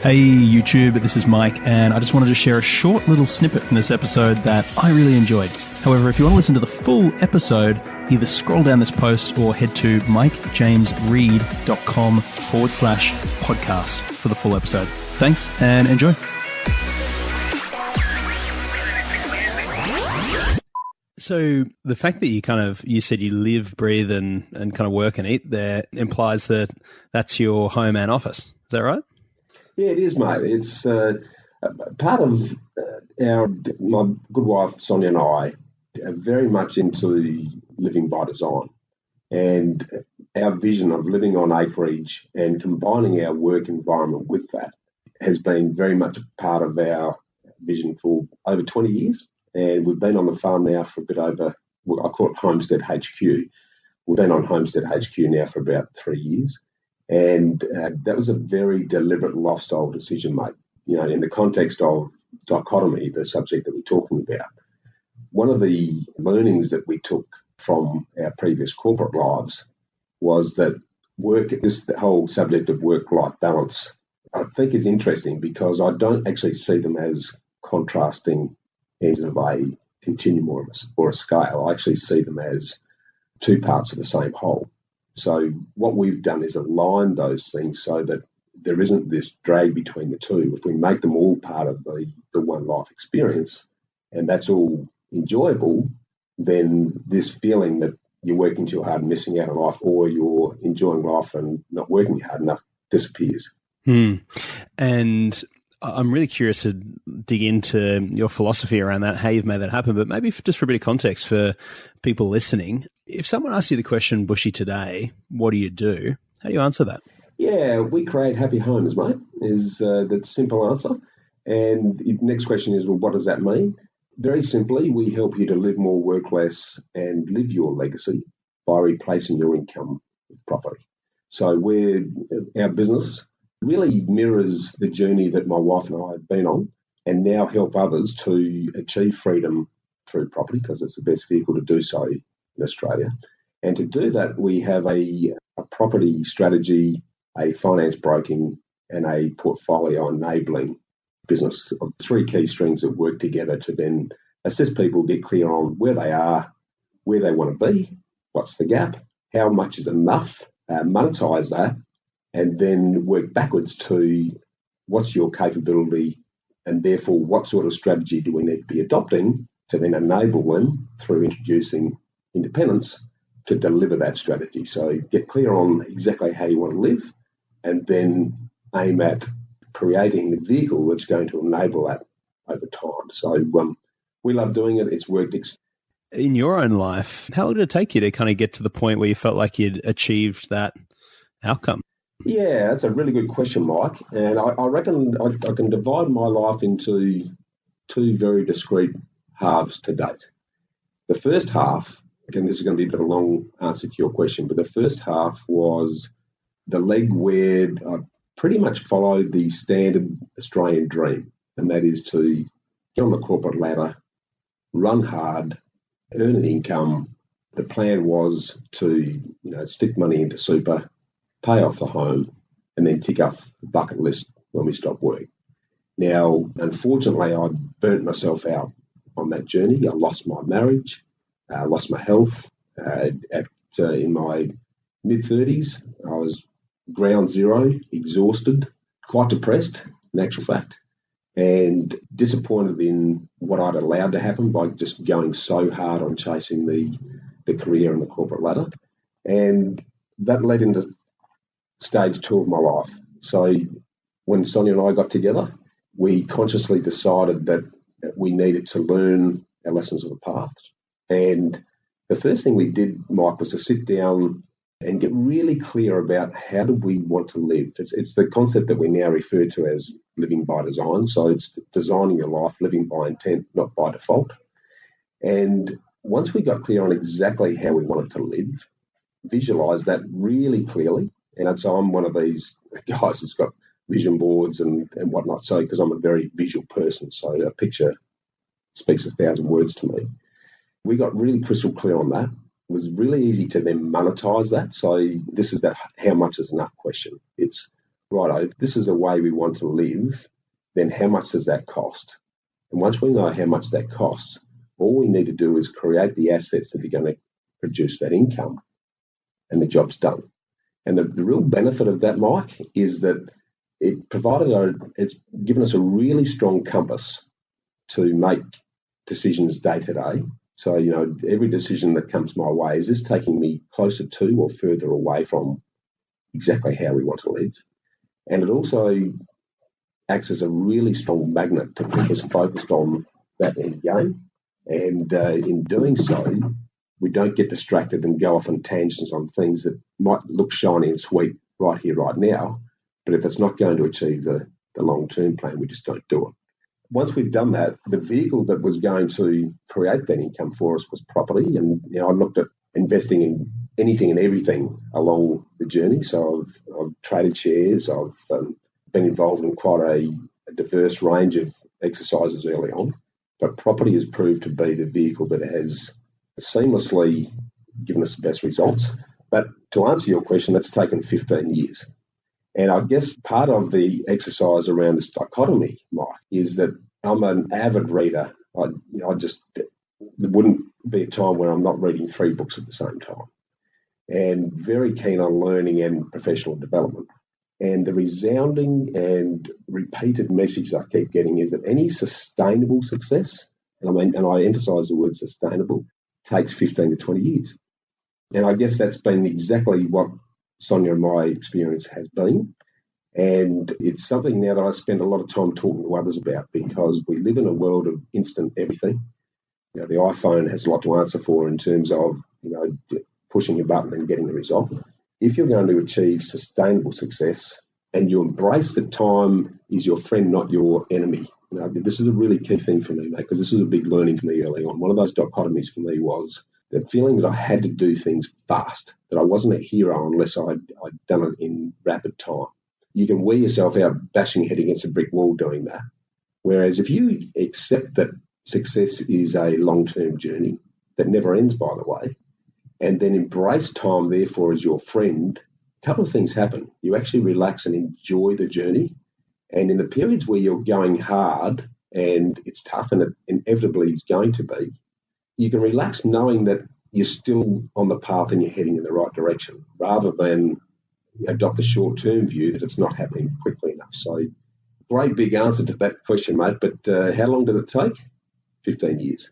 Hey YouTube, this is Mike, and I just wanted to share a short little snippet from this episode that I really enjoyed. However, if you want to listen to the full episode, either scroll down this post or head to mikejamesreid.com/podcast for the full episode. Thanks and enjoy. So the fact that you said you live, breathe, and kind of work and eat there implies that that's your home and office. Is that right? Yeah, it is, mate. It's part of my good wife Sonia and I are very much into living by design, and our vision of living on acreage and combining our work environment with that has been very much a part of our vision for over 20 years. And we've been on the farm now for a bit over, I call it Homestead HQ. We've been on Homestead HQ now for about 3 years. And that was a very deliberate lifestyle decision, mate. You know, in the context of dichotomy, the subject that we're talking about, one of the learnings that we took from our previous corporate lives was that the whole subject of work-life balance, I think is interesting because I don't actually see them as contrasting ends of a continuum or a scale. I actually see them as two parts of the same whole. So what we've done is align those things so that there isn't this drag between the two. If we make them all part of the one life experience, and that's all enjoyable, then this feeling that you're working too hard and missing out on life, or you're enjoying life and not working hard enough, disappears. And I'm really curious to dig into your philosophy around that, how you've made that happen, but maybe just for a bit of context for people listening, if someone asks you the question, Bushy, today, what do you do? How do you answer that? Yeah, we create happy homes, mate, is the simple answer. And the next question is, well, what does that mean? Very simply, we help you to live more, work less, and live your legacy by replacing your income with property. So our business really mirrors the journey that my wife and I have been on, and now help others to achieve freedom through property because it's the best vehicle to do so in Australia. And to do that, we have a property strategy, a finance broking, and a portfolio enabling business of three key strings that work together to then assist people get clear on where they are, where they want to be, what's the gap, how much is enough, monetize that, and then work backwards to what's your capability and therefore what sort of strategy do we need to be adopting to then enable them through introducing independence to deliver that strategy. So get clear on exactly how you want to live and then aim at creating the vehicle that's going to enable that over time. So we love doing it. It's worked. In your own life, how long did it take you to kind of get to the point where you felt like you'd achieved that outcome? Yeah, that's a really good question, Mike. And I reckon I can divide my life into two very discrete halves to date. The first half, again, this is going to be a bit of a long answer to your question, but the first half was the leg where I pretty much followed the standard Australian dream, and that is to get on the corporate ladder, run hard, earn an income. The plan was to, stick money into super, pay off the home, and then tick off the bucket list when we stop work. Now, unfortunately, I burnt myself out on that journey. I lost my marriage, lost my health. In my mid-30s, I was ground zero, exhausted, quite depressed, in actual fact, and disappointed in what I'd allowed to happen by just going so hard on chasing the career and the corporate ladder. And that led into stage 2 of my life. So when Sonia and I got together, we consciously decided that we needed to learn our lessons of the past. And the first thing we did, Mike, was to sit down and get really clear about how do we want to live. It's the concept that we now refer to as living by design. So it's designing your life, living by intent, not by default. And once we got clear on exactly how we wanted to live, visualize that really clearly. And so I'm one of these guys that's got vision boards and whatnot. So because I'm a very visual person, so a picture speaks 1,000 words to me. We got really crystal clear on that. It was really easy to then monetize that. So this is that how much is enough question. It's right, if this is a way we want to live, then how much does that cost? And once we know how much that costs, all we need to do is create the assets that are going to produce that income, and the job's done. And the real benefit of that, Mike, is that it's given us a really strong compass to make decisions day to day. So, every decision that comes my way, is this taking me closer to or further away from exactly how we want to live? And it also acts as a really strong magnet to keep us focused on that end game. And in doing so, we don't get distracted and go off on tangents on things that might look shiny and sweet right here, right now. But if it's not going to achieve the long-term plan, we just don't do it. Once we've done that, the vehicle that was going to create that income for us was property. And I looked at investing in anything and everything along the journey. So I've traded shares. I've been involved in quite a diverse range of exercises early on. But property has proved to be the vehicle that has seamlessly given us the best results. But to answer your question, that's taken 15 years. And I guess part of the exercise around this dichotomy, Mike, is that I'm an avid reader. There wouldn't be a time where I'm not reading 3 books at the same time, and very keen on learning and professional development. And the resounding and repeated message I keep getting is that any sustainable success, and I emphasise the word sustainable, takes 15 to 20 years. And I guess that's been exactly what Sonia and my experience has been. And it's something now that I spend a lot of time talking to others about, because we live in a world of instant everything. The iPhone has a lot to answer for in terms of, pushing a button and getting the result. If you're going to achieve sustainable success and you embrace that time is your friend, not your enemy, this is a really key thing for me, mate, because this was a big learning for me early on. One of those dichotomies for me was that feeling that I had to do things fast, that I wasn't a hero unless I'd done it in rapid time. You can wear yourself out bashing your head against a brick wall doing that. Whereas if you accept that success is a long-term journey that never ends, by the way, and then embrace time, therefore, as your friend, a couple of things happen. You actually relax and enjoy the journey. And in the periods where you're going hard and it's tough, and it inevitably is going to be, you can relax knowing that you're still on the path and you're heading in the right direction, rather than adopt the short-term view that it's not happening quickly enough. So great big answer to that question, mate. But how long did it take? 15 years.